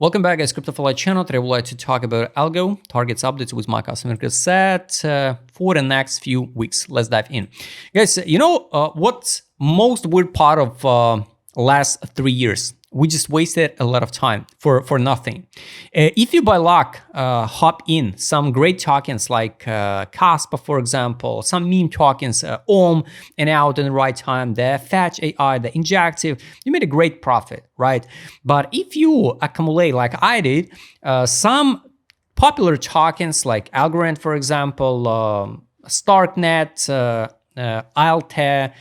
Welcome back, guys. Crypto for Life channel. Today, we'd like to talk about algo targets updates with my customer set for the next few weeks. Let's dive in, guys. What's most weird part of last 3 years? We just wasted a lot of time for nothing. If you by luck hop in some great tokens like Caspa, for example, some meme tokens, OM and out in the right time, the Fetch AI, the Injective, you made a great profit, right? But if you accumulate like I did, some popular tokens like Algorand, for example, Starknet, Alte,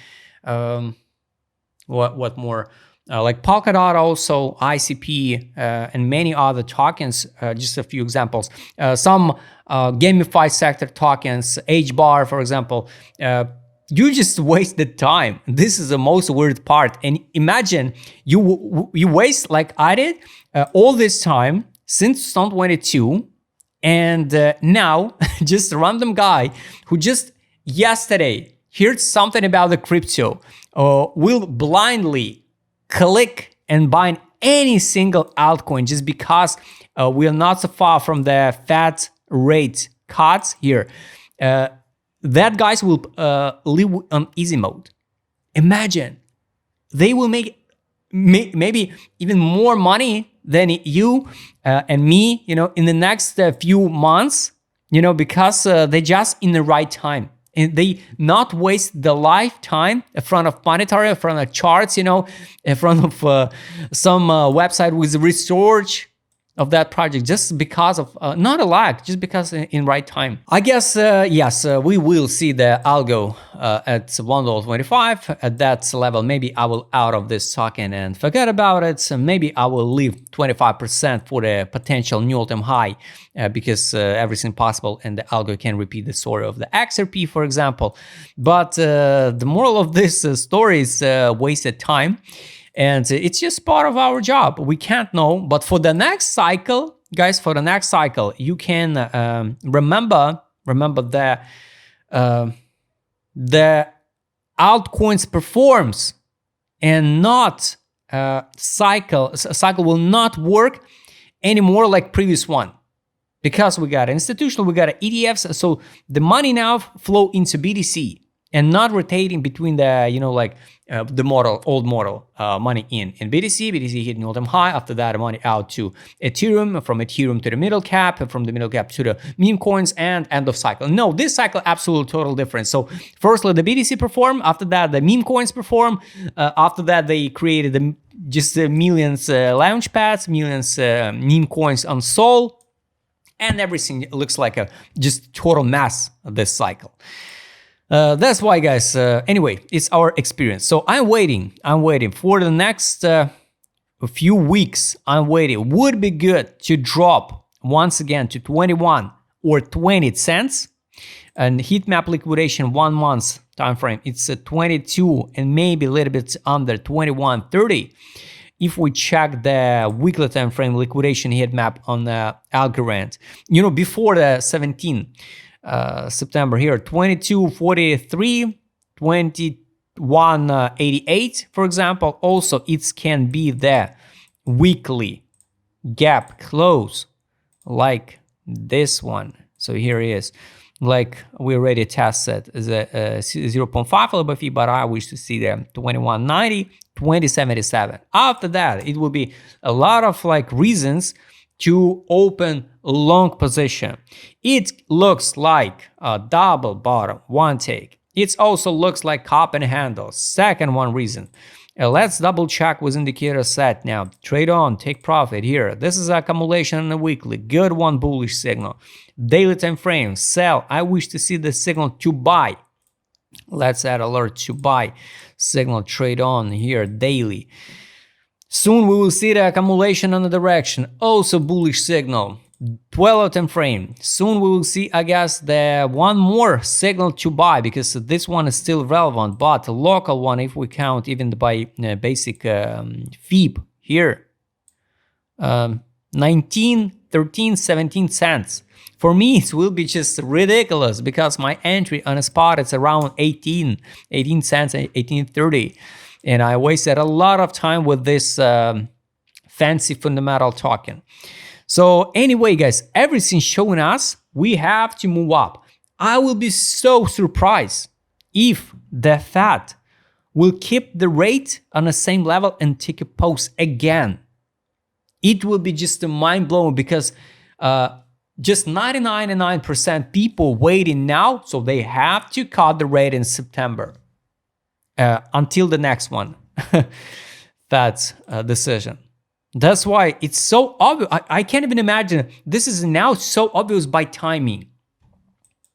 what more? Like Polkadot, also ICP, and many other tokens, just a few examples. Some gamified sector tokens, HBAR, for example, you just wasted time. This is the most weird part. And imagine you waste, like I did, all this time since 2022, and now just a random guy who just yesterday heard something about the crypto will blindly click and buy any single altcoin just because we are not so far from the Fed rate cuts here. That guys will live on easy mode. Imagine they will make maybe even more money than you and me, in the next few months, because they just in the right time. And they not waste the lifetime in front of monetary, in front of charts, in front of some website with research of that project, just because of not a lag, just because in right time. I guess yes, we will see the algo at $1.25 at that level. Maybe I will out of this token and forget about it. So maybe I will leave 25% for the potential new all-time high because everything possible, and the algo can repeat the story of the XRP, for example. But the moral of this story is wasted time. And it's just part of our job. We can't know, but for the next cycle, guys, you can remember the altcoins performs, and not cycle will not work anymore like previous one, because we got institutional, we got ETFs, so the money now flow into BTC and not rotating between the the old model money in BTC hitting all-time high. After that, money out to Ethereum, from Ethereum to the middle cap, and from the middle cap to the meme coins, and end of cycle. No, this cycle absolute total difference. So firstly the BTC perform, after that the meme coins perform, after that they created millions launch pads, millions meme coins on Sol, and everything looks like a just total mess of this cycle. That's why, guys, anyway, it's our experience. So I'm waiting for the next few weeks. I'm waiting. Would be good to drop once again to 21 or 20 cents, and heat map liquidation 1 month time frame. It's 22 and maybe a little bit under 21.30. If we check the weekly time frame liquidation heat map on the Algorand, before the 17. September here, 22.43, 21.88, for example. Also, it can be the weekly gap close like this one. So here it is, like we already tested as a 0.5 LBFE, but I wish to see them 21.90, 20.77. After that, it will be a lot of reasons to open a long position. It looks like a double bottom, one take. It also looks like cup and handle, second one reason. Let's double check with indicator set now. Trade on, take profit here. This is accumulation on the weekly, good one, bullish signal. Daily time frame, sell. I wish to see the signal to buy. Let's add alert to buy signal, trade on here, daily. Soon we will see the accumulation on the direction, also bullish signal, 12-hour time frame. Soon we will see, I guess, the one more signal to buy, because this one is still relevant, but the local one, if we count even by basic FIB here, 19, 13, 17 cents. For me, it will be just ridiculous, because my entry on a spot is around 18 cents, 18.30. And I wasted a lot of time with this fancy fundamental token. So anyway, guys, everything's showing us we have to move up. I will be so surprised if the Fed will keep the rate on the same level and take a pause again. It will be just mind-blowing because just 99% people waiting now, so they have to cut the rate in September until the next one. That's a decision. That's why it's so obvious. I can't even imagine. This is now so obvious by timing.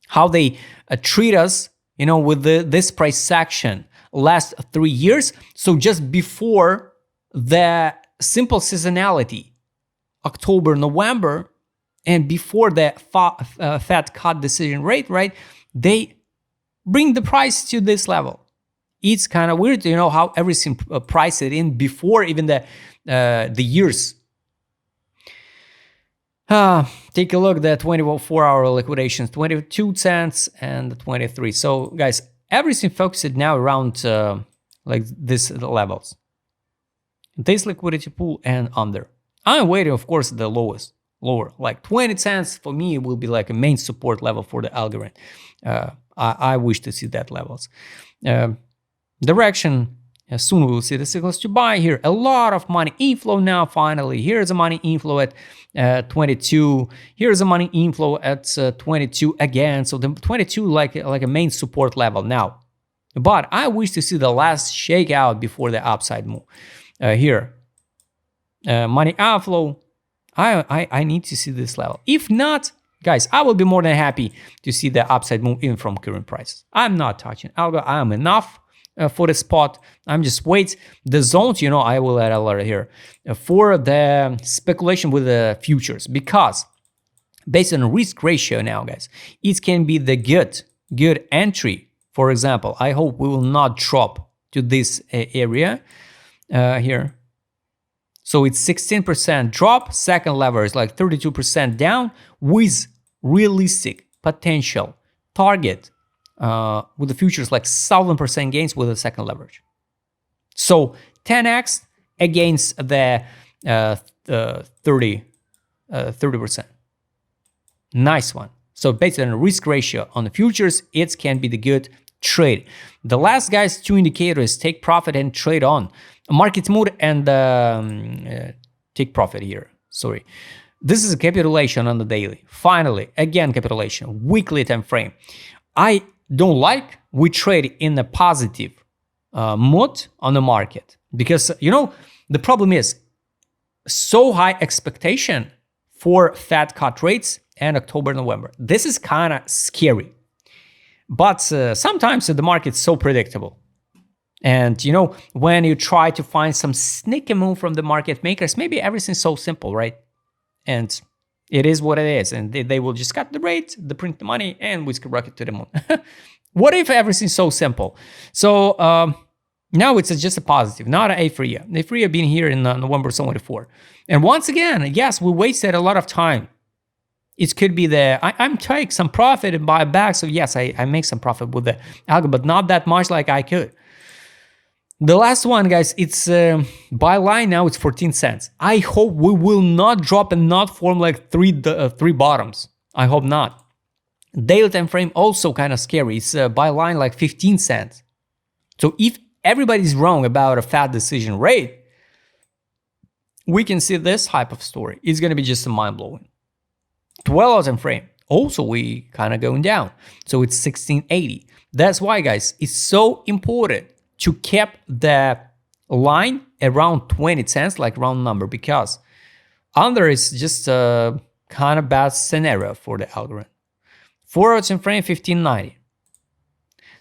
How they treat us, with this price action last 3 years. So just before the simple seasonality, October, November, and before the Fed cut decision rate, right? They bring the price to this level. It's kind of weird, how everything priced it in before even the years. Take a look at the 24-hour liquidations, 22 cents and 23. So guys, everything focused now around like these levels. This liquidity pool and under. I'm waiting, of course, the lower, like 20 cents for me will be like a main support level for the Algorand. I wish to see that levels. Direction, soon we will see the signals to buy here. A lot of money inflow now, finally. Here's a money inflow at 22. Here's a money inflow at 22 again. So the 22 like a main support level now. But I wish to see the last shakeout before the upside move. Here, money outflow. I need to see this level. If not, guys, I will be more than happy to see the upside move even from current prices. I'm not touching algo. I am enough for the spot. I'm just wait. The zones, I will add alert here for the speculation with the futures, because based on risk ratio now, guys, it can be the good entry. For example, I hope we will not drop to this area here. So it's 16% drop. Second lever is like 32% down with realistic potential target with the futures like 1000% gains with the second leverage. So 10x against the 30%. Nice one. So based on a risk ratio on the futures, it can be the good trade. The last, guys, two indicators: take profit and trade on. Market mood and take profit here. Sorry. This is a capitulation on the daily. Finally, again, capitulation. Weekly time frame. I don't like we trade in a positive mood on the market because, the problem is so high expectation for Fed cut rates and October, November. This is kind of scary. But sometimes the market's so predictable. And, when you try to find some sneaky move from the market makers, maybe everything's so simple, right? And it is what it is. And they will just cut the rate, they print the money, and we skyrocket to the moon. What if everything's so simple? So now it's just a positive, not an aphasia. Aphasia been here in November 24. And once again, yes, we wasted a lot of time. It could be I'm taking some profit and buy back. So yes, I make some profit with the algo, but not that much like I could. The last one, guys, it's buy line now, it's 14 cents. I hope we will not drop and not form like three bottoms. I hope not. Daily time frame also kind of scary. It's buy line like 15 cents. So if everybody's wrong about a Fed decision rate, we can see this type of story. It's going to be just mind-blowing. 12 time frame. Also, we kind of going down. So it's 1680. That's why, guys, it's so important to keep the line around 20 cents, like round number, because under is just a kind of bad scenario for the Algorand. 4 time frame, 1590.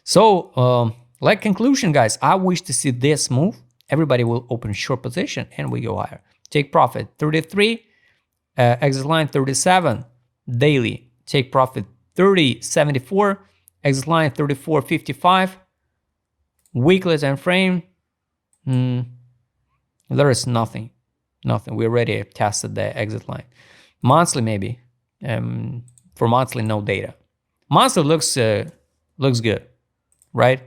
So, like conclusion, guys, I wish to see this move. Everybody will open short position and we go higher. Take profit 33, exit line 37, daily take profit 30.74, exit line 34.55, weekly time frame, there is nothing. We already tested the exit line. Monthly maybe, for monthly no data. Monthly looks good, right?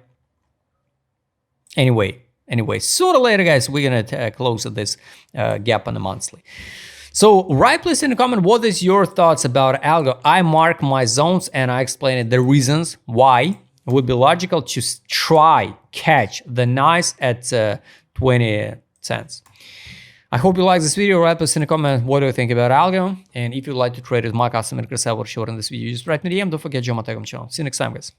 Anyway, anyway, sooner or later, guys, we're gonna close this gap on the monthly. So write please in the comment, what is your thoughts about algo? I mark my zones and I explained the reasons why it would be logical to try catch the nice at 20 cents. I hope you like this video. Write please in the comment, what do you think about algo? And if you'd like to trade with my customer, Chris, I will show in this video, just write me DM. Don't forget to join my Telegram channel. See you next time, guys.